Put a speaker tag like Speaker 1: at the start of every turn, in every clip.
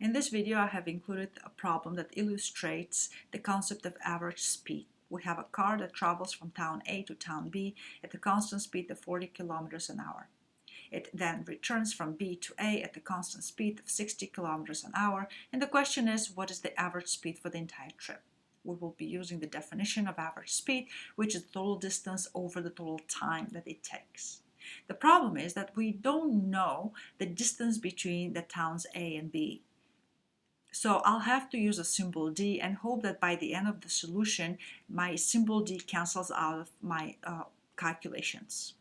Speaker 1: In this video, I have included a problem that illustrates the concept of average speed. We have a car that travels from town A to town B at a constant speed of 40 kilometers an hour. It then returns from B to A at a constant speed of 60 kilometers an hour, and the question is, what is the average speed for the entire trip? We will be using the definition of average speed, which is the total distance over the total time that it takes. The problem is that we don't know the distance between the towns A and B. So I'll have to use a symbol D and hope that by the end of the solution, my symbol D cancels out of my calculations.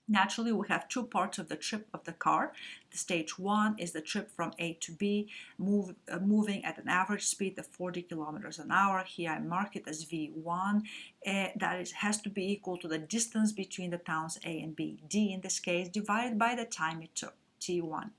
Speaker 1: Naturally, we have two parts of the trip of the car. The stage one is the trip from A to B, moving at an average speed of 40 kilometers an hour. Here I mark it as V1. Has to be equal to the distance between the towns A and B, D in this case, divided by the time it took, T1.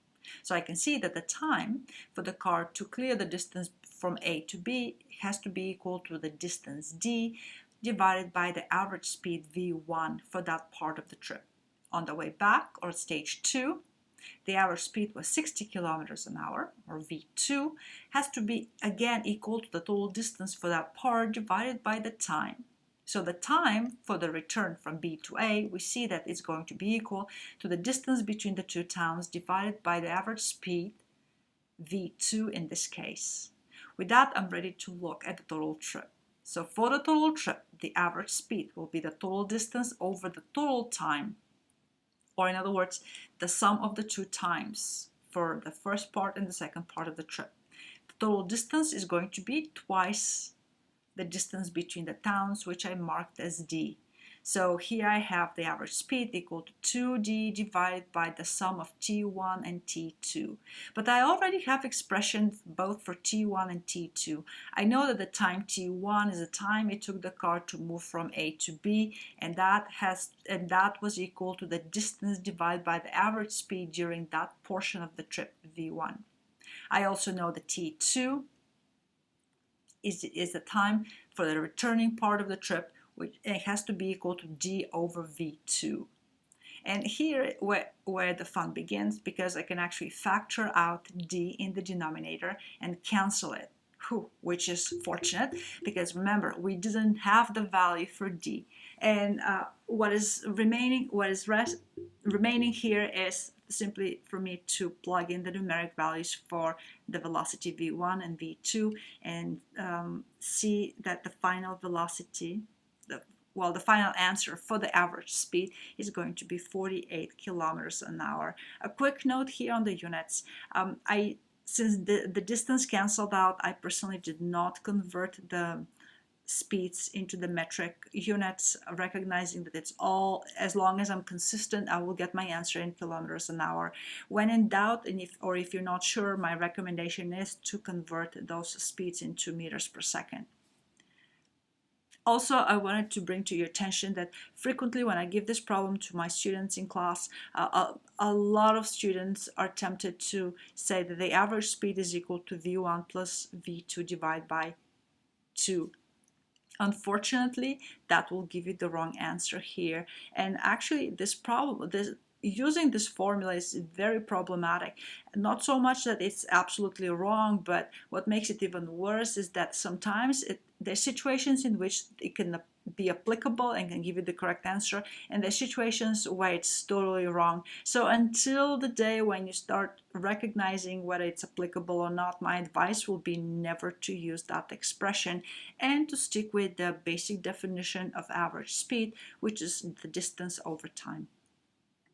Speaker 1: So I can see that the time for the car to clear the distance from A to B has to be equal to the distance D divided by the average speed V1 for that part of the trip. On the way back, or stage 2, the average speed was 60 kilometers an hour, or V2, has to be again equal to the total distance for that part divided by the time. So the time for the return from B to A, we see that it's going to be equal to the distance between the two towns divided by the average speed, V2 in this case. With that, I'm ready to look at the total trip. So for the total trip, the average speed will be the total distance over the total time, or in other words, the sum of the two times for the first part and the second part of the trip. The total distance is going to be twice the distance between the towns, which I marked as D. So here I have the average speed equal to 2D divided by the sum of T1 and T2. But I already have expressions both for T1 and T2. I know that the time T1 is the time it took the car to move from A to B, and that was equal to the distance divided by the average speed during that portion of the trip, V1. I also know the T2 is the time for the returning part of the trip, which it has to be equal to D over V2. And here where the fun begins, because I can actually factor out D in the denominator and cancel it, which is fortunate, because remember, we didn't have the value for D. And what is remaining here is simply for me to plug in the numeric values for the velocity V1 and V2 and see that the final velocity, the final answer for the average speed is going to be 48 kilometers an hour. A quick note here on the units. Since the distance canceled out, I personally did not convert the speeds into the metric units, recognizing that it's all, as long as I'm consistent, I will get my answer in kilometers an hour. When in doubt, and if you're not sure, my recommendation is to convert those speeds into meters per second. Also, I wanted to bring to your attention that frequently when I give this problem to my students in class, a lot of students are tempted to say that the average speed is equal to V1 plus V2 divided by 2. Unfortunately, that will give you the wrong answer here. And actually, using this formula is very problematic. Not so much that it's absolutely wrong, but what makes it even worse is that sometimes there's situations in which it can be applicable and can give you the correct answer, and there's situations where it's totally wrong. So until the day when you start recognizing whether it's applicable or not, my advice will be never to use that expression and to stick with the basic definition of average speed, which is the distance over time.